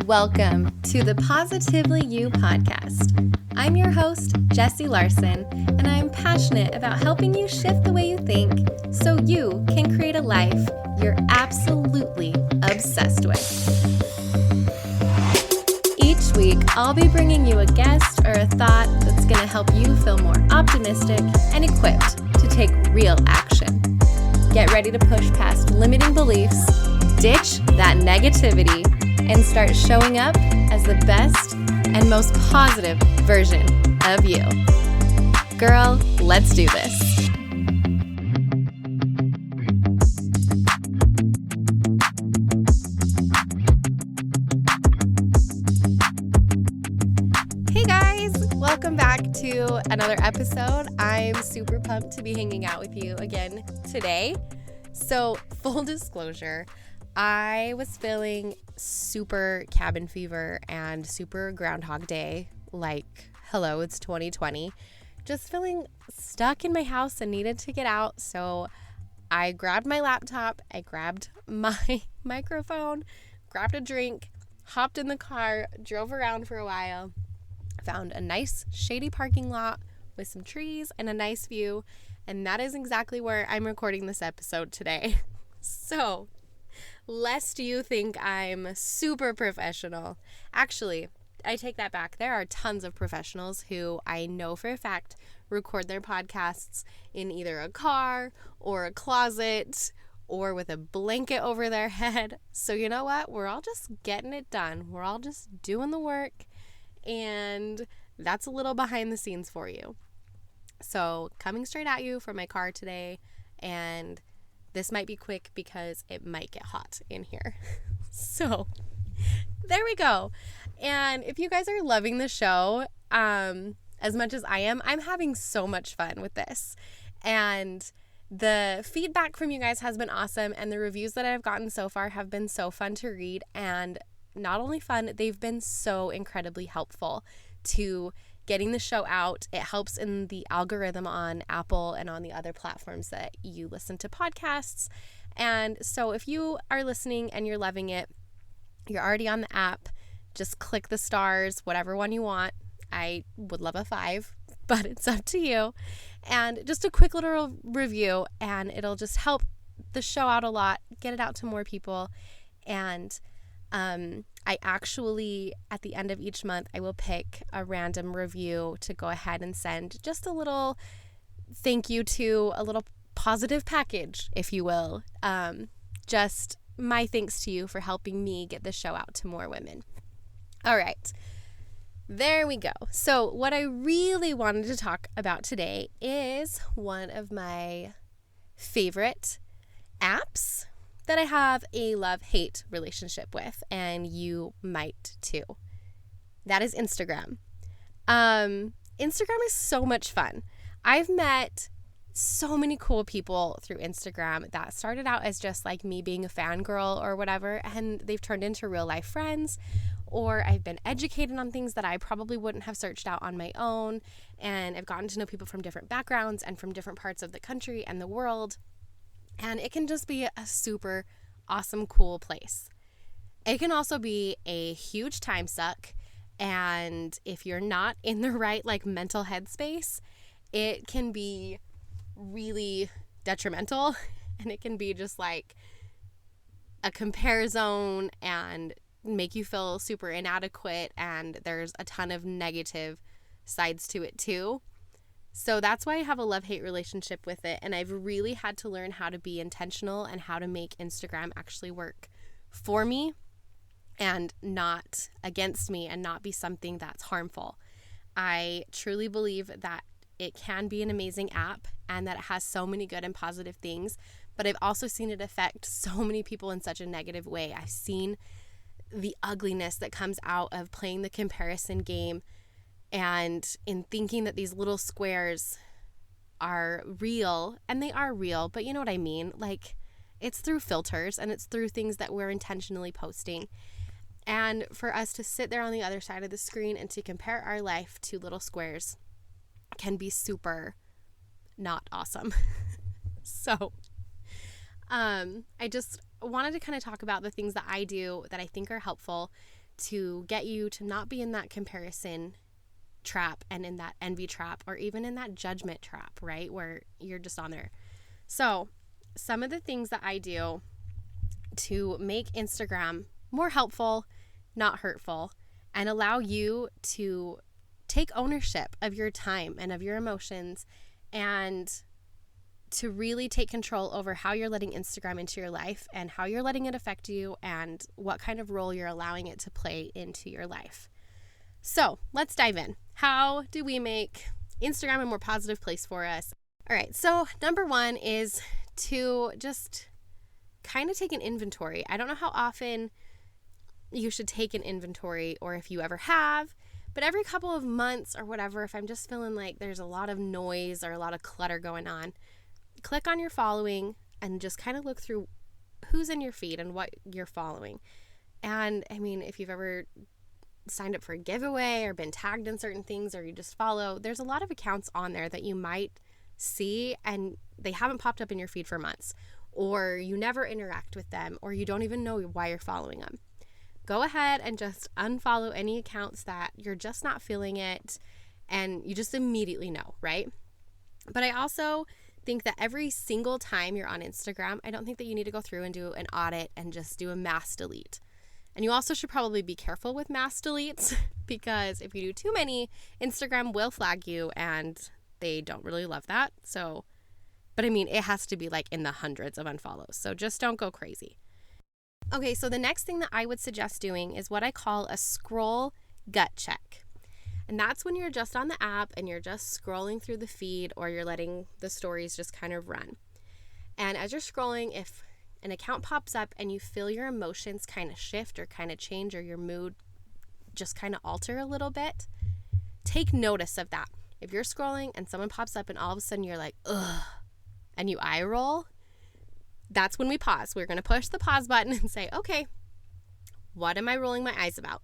Welcome to the Positively You podcast. I'm your host, Jessie Larson, and I'm passionate about helping you shift the way you think so you can create a life you're absolutely obsessed with. Each week, I'll be bringing you a guest or a thought that's going to help you feel more optimistic and equipped to take real action. Get ready to push past limiting beliefs, ditch that negativity, and start showing up as the best and most positive version of you. Girl, let's do this. Hey guys, welcome back to another episode. I'm super pumped to be hanging out with you again today. So, full disclosure, I was feeling super cabin fever and super Groundhog Day, like, hello, it's 2020. Just feeling stuck in my house and needed to get out. So I grabbed my laptop, I grabbed my microphone, grabbed a drink, hopped in the car, drove around for a while, found a nice shady parking lot with some trees and a nice view. And that is exactly where I'm recording this episode today. So, lest you think I'm super professional. Actually, I take that back. There are tons of professionals who I know for a fact record their podcasts in either a car or a closet or with a blanket over their head. So you know what? We're all just getting it done. We're all just doing the work. And that's a little behind the scenes for you. So coming straight at you from my car today, and this might be quick because it might get hot in here. So there we go. And if you guys are loving the show as much as I am, I'm having so much fun with this. And the feedback from you guys has been awesome. And the reviews that I've gotten so far have been so fun to read. And not only fun, they've been so incredibly helpful to getting the show out. It helps in the algorithm on Apple and on the other platforms that you listen to podcasts. And so if you are listening and you're loving it, you're already on the app, just click the stars, whatever one you want. I would love a 5, but it's up to you. And just a quick little review, and it'll just help the show out a lot, get it out to more people. And I actually, at the end of each month, I will pick a random review to go ahead and send just a little thank you to, a little positive package, if you will. Just my thanks to you for helping me get the show out to more women. All right, there we go. So what I really wanted to talk about today is one of my favorite apps that I have a love-hate relationship with, and you might too. That is Instagram. Instagram is so much fun. I've met so many cool people through Instagram that started out as just like me being a fangirl or whatever, and they've turned into real life friends, or I've been educated on things that I probably wouldn't have searched out on my own, and I've gotten to know people from different backgrounds and from different parts of the country and the world. And it can just be a super awesome, cool place. It can also be a huge time suck. And if you're not in the right mental headspace, it can be really detrimental. And it can be just like a compare zone and make you feel super inadequate. And there's a ton of negative sides to it too. So that's why I have a love-hate relationship with it, and I've really had to learn how to be intentional and how to make Instagram actually work for me and not against me and not be something that's harmful. I truly believe that it can be an amazing app and that it has so many good and positive things, but I've also seen it affect so many people in such a negative way. I've seen the ugliness that comes out of playing the comparison game and in thinking that these little squares are real, and they are real, but you know what I mean? It's through filters and it's through things that we're intentionally posting. And for us to sit there on the other side of the screen and to compare our life to little squares can be super not awesome. So I just wanted to kind of talk about the things that I do that I think are helpful to get you to not be in that comparison trap and in that envy trap or even in that judgment trap, right? Where you're just on there. So some of the things that I do to make Instagram more helpful, not hurtful, and allow you to take ownership of your time and of your emotions and to really take control over how you're letting Instagram into your life and how you're letting it affect you and what kind of role you're allowing it to play into your life. So let's dive in. How do we make Instagram a more positive place for us? All right, so number one is to just kind of take an inventory. I don't know how often you should take an inventory or if you ever have, but every couple of months or whatever, if I'm just feeling like there's a lot of noise or a lot of clutter going on, click on your following and just kind of look through who's in your feed and what you're following. And I mean, if you've ever signed up for a giveaway or been tagged in certain things or you just follow, there's a lot of accounts on there that you might see and they haven't popped up in your feed for months, or you never interact with them, or you don't even know why you're following them. Go ahead and just unfollow any accounts that you're just not feeling it and you just immediately know, right? But I also think that every single time you're on Instagram, I don't think that you need to go through and do an audit and just do a mass delete. And you also should probably be careful with mass deletes because if you do too many, Instagram will flag you and they don't really love that. So, but I mean, it has to be like in the hundreds of unfollows. So just don't go crazy. Okay, so the next thing that I would suggest doing is what I call a scroll gut check. And that's when you're just on the app and you're just scrolling through the feed or you're letting the stories just kind of run. And as you're scrolling, if an account pops up and you feel your emotions kind of shift or kind of change or your mood just kind of alter a little bit, take notice of that. If you're scrolling and someone pops up and all of a sudden you're like, ugh, and you eye roll, that's when we pause. We're going to push the pause button and say, okay, what am I rolling my eyes about?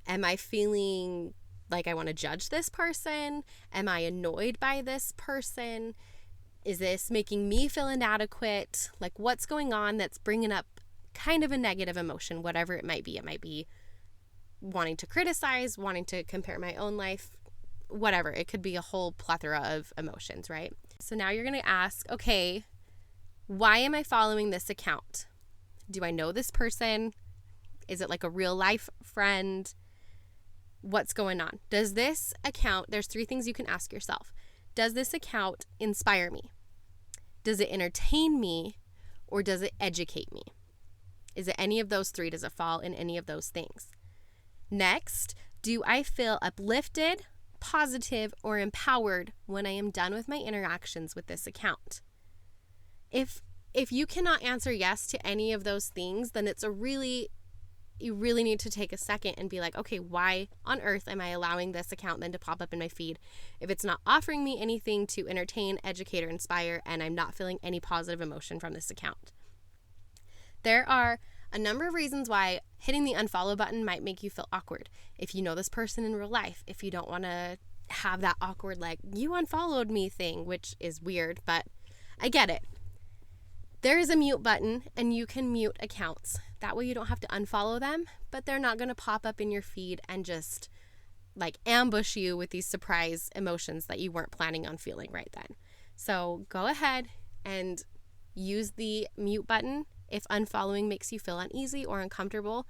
Am I feeling like I want to judge this person? Am I annoyed by this person? Is this making me feel inadequate? Like what's going on that's bringing up kind of a negative emotion, whatever it might be. It might be wanting to criticize, wanting to compare my own life, whatever. It could be a whole plethora of emotions, right? So now you're going to ask, okay, why am I following this account? Do I know this person? Is it like a real life friend? What's going on? Does this account, there's 3 things you can ask yourself. Does this account inspire me? Does it entertain me? Or does it educate me? Is it any of those 3? Does it fall in any of those things? Next, do I feel uplifted, positive, or empowered when I am done with my interactions with this account? If you cannot answer yes to any of those things, then you really need to take a second and be like, okay, why on earth am I allowing this account then to pop up in my feed if it's not offering me anything to entertain, educate, or inspire, and I'm not feeling any positive emotion from this account? There are a number of reasons why hitting the unfollow button might make you feel awkward. If you know this person in real life, if you don't want to have that awkward, like, you unfollowed me thing, which is weird, but I get it. There is a mute button and you can mute accounts. That way you don't have to unfollow them, but they're not going to pop up in your feed and just like ambush you with these surprise emotions that you weren't planning on feeling right then. So go ahead and use the mute button if unfollowing makes you feel uneasy or uncomfortable.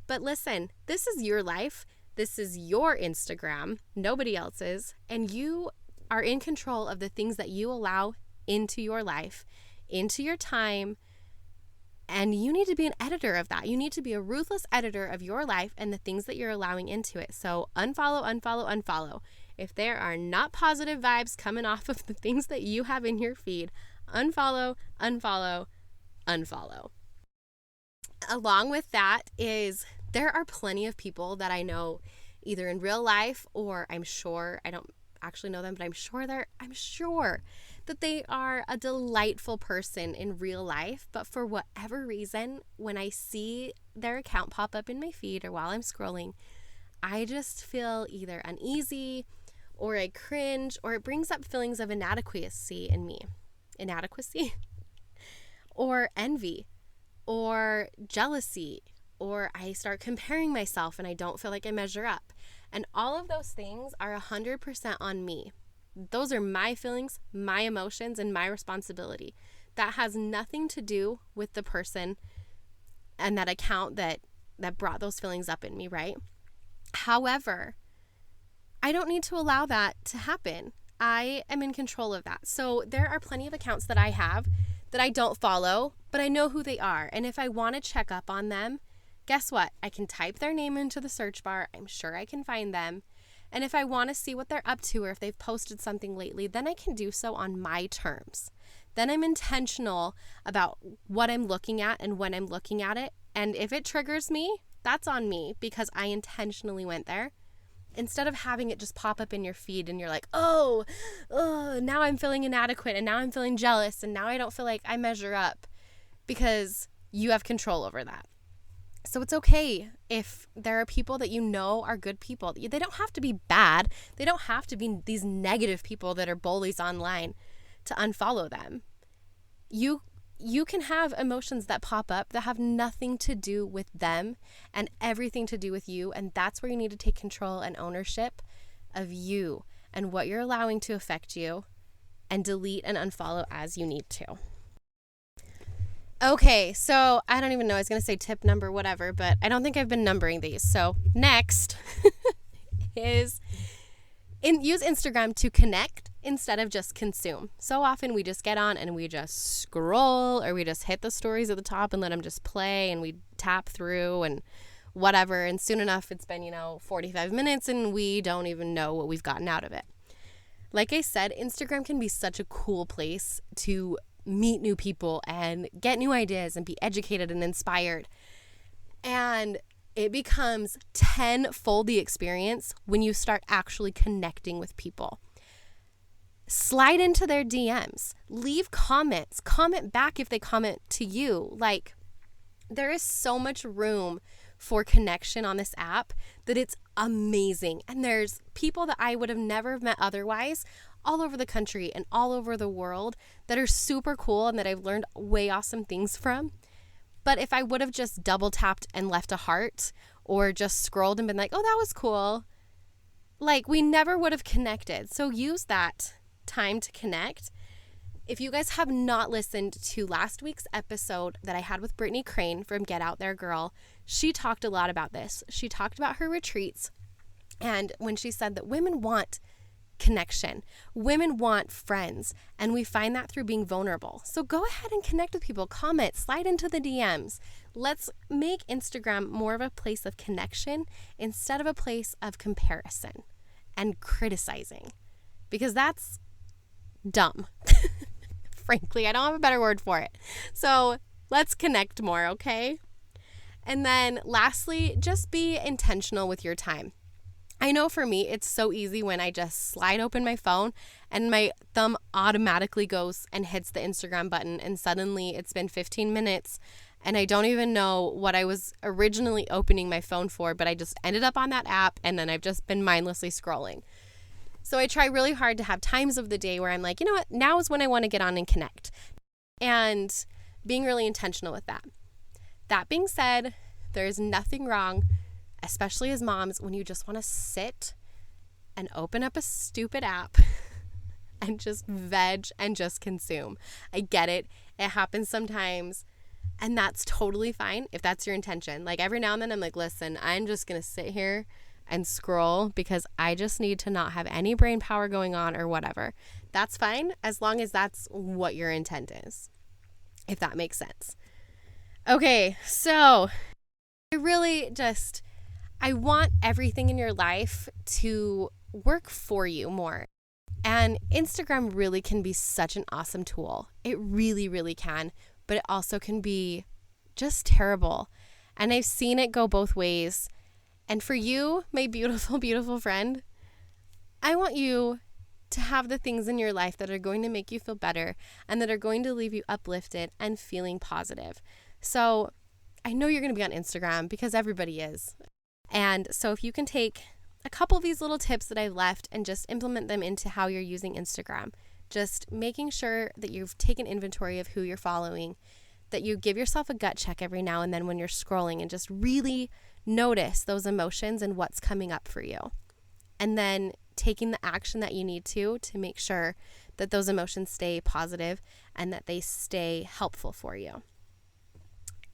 But listen, this is your life. This is your Instagram, nobody else's, and you are in control of the things that you allow into your life, into your time, and you need to be an editor of that. You need to be a ruthless editor of your life and the things that you're allowing into it. So unfollow, unfollow, unfollow. If there are not positive vibes coming off of the things that you have in your feed, unfollow, unfollow, unfollow. Along with that is there are plenty of people that I know either in real life or I'm sure, I don't actually know them, but I'm sure that they are a delightful person in real life, but for whatever reason, when I see their account pop up in my feed or while I'm scrolling, I just feel either uneasy or I cringe or it brings up feelings of inadequacy in me. Inadequacy? Or envy or jealousy or I start comparing myself and I don't feel like I measure up. And all of those things are 100% on me. Those are my feelings, my emotions, and my responsibility. That has nothing to do with the person and that account that brought those feelings up in me, right? However, I don't need to allow that to happen. I am in control of that. So there are plenty of accounts that I have that I don't follow, but I know who they are. And if I want to check up on them, guess what? I can type their name into the search bar. I'm sure I can find them. And if I want to see what they're up to or if they've posted something lately, then I can do so on my terms. Then I'm intentional about what I'm looking at and when I'm looking at it. And if it triggers me, that's on me because I intentionally went there. Instead of having it just pop up in your feed and you're like, oh, now I'm feeling inadequate and now I'm feeling jealous and now I don't feel like I measure up, because you have control over that. So it's okay if there are people that you know are good people. They don't have to be bad. They don't have to be these negative people that are bullies online to unfollow them. You can have emotions that pop up that have nothing to do with them and everything to do with you. And that's where you need to take control and ownership of you and what you're allowing to affect you, and delete and unfollow as you need to. Okay, so I don't even know. I was going to say tip number whatever, but I don't think I've been numbering these. So next is use Instagram to connect instead of just consume. So often we just get on and we just scroll, or we just hit the stories at the top and let them just play, and we tap through and whatever. And soon enough, it's been, 45 minutes and we don't even know what we've gotten out of it. Like I said, Instagram can be such a cool place to meet new people and get new ideas and be educated and inspired. And it becomes tenfold the experience when you start actually connecting with people. Slide into their DMs, leave comments, comment back if they comment to you. Like, there is so much room for connection on this app that it's amazing. And there's people that I would have never met otherwise all over the country and all over the world that are super cool and that I've learned way awesome things from. But if I would have just double tapped and left a heart, or just scrolled and been like, oh, that was cool, like, we never would have connected. So use that time to connect. If you guys have not listened to last week's episode that I had with Brittany Crane from Get Out There Girl, she talked a lot about this. She talked about her retreats, and when she said that women want connection, women want friends, and we find that through being vulnerable. So go ahead and connect with people, comment, slide into the DMs. Let's make Instagram more of a place of connection instead of a place of comparison and criticizing, because that's dumb. Frankly, I don't have a better word for it. So let's connect more, okay? And then lastly, just be intentional with your time. I know for me, it's so easy when I just slide open my phone and my thumb automatically goes and hits the Instagram button, and suddenly it's been 15 minutes and I don't even know what I was originally opening my phone for, but I just ended up on that app and then I've just been mindlessly scrolling. So I try really hard to have times of the day where I'm like, you know what, now is when I want to get on and connect, and being really intentional with that. That being said, there is nothing wrong, especially as moms, when you just want to sit and open up a stupid app and just veg and just consume. I get it. It happens sometimes, and that's totally fine if that's your intention. Like, every now and then I'm like, listen, I'm just going to sit here and scroll because I just need to not have any brain power going on or whatever. That's fine as long as that's what your intent is, if that makes sense. Okay, so I want everything in your life to work for you more. And Instagram really can be such an awesome tool. It really, really can, but it also can be just terrible. And I've seen it go both ways. And for you, my beautiful, beautiful friend, I want you to have the things in your life that are going to make you feel better and that are going to leave you uplifted and feeling positive. So I know you're going to be on Instagram because everybody is. And so if you can take a couple of these little tips that I've left and just implement them into how you're using Instagram, just making sure that you've taken inventory of who you're following, that you give yourself a gut check every now and then when you're scrolling and just really notice those emotions and what's coming up for you. And then taking the action that you need to make sure that those emotions stay positive and that they stay helpful for you.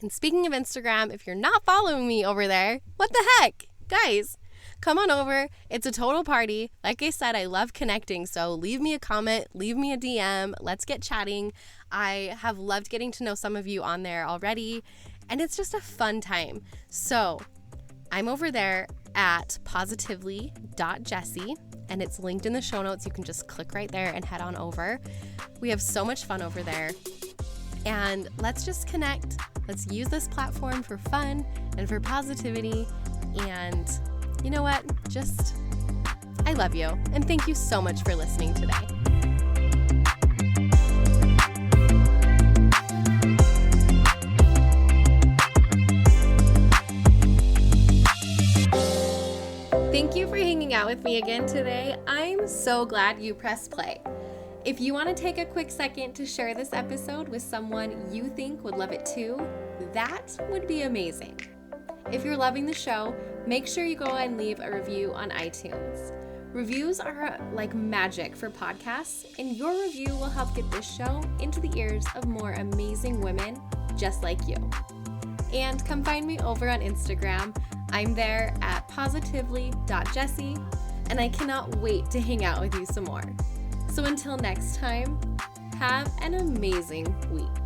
And speaking of Instagram, if you're not following me over there, what the heck? Guys, come on over. It's a total party. Like I said, I love connecting. So leave me a comment, leave me a DM. Let's get chatting. I have loved getting to know some of you on there already. And it's just a fun time. So I'm over there at positively.jessie. And it's linked in the show notes. You can just click right there and head on over. We have so much fun over there. And let's just connect. Let's use this platform for fun and for positivity. And you know what? I love you. And thank you so much for listening today. Thank you for hanging out with me again today. I'm so glad you pressed play. If you want to take a quick second to share this episode with someone you think would love it too, that would be amazing. If you're loving the show, make sure you go and leave a review on iTunes. Reviews are like magic for podcasts, and your review will help get this show into the ears of more amazing women just like you. And come find me over on Instagram. I'm there at positively.jessie, and I cannot wait to hang out with you some more. So until next time, have an amazing week.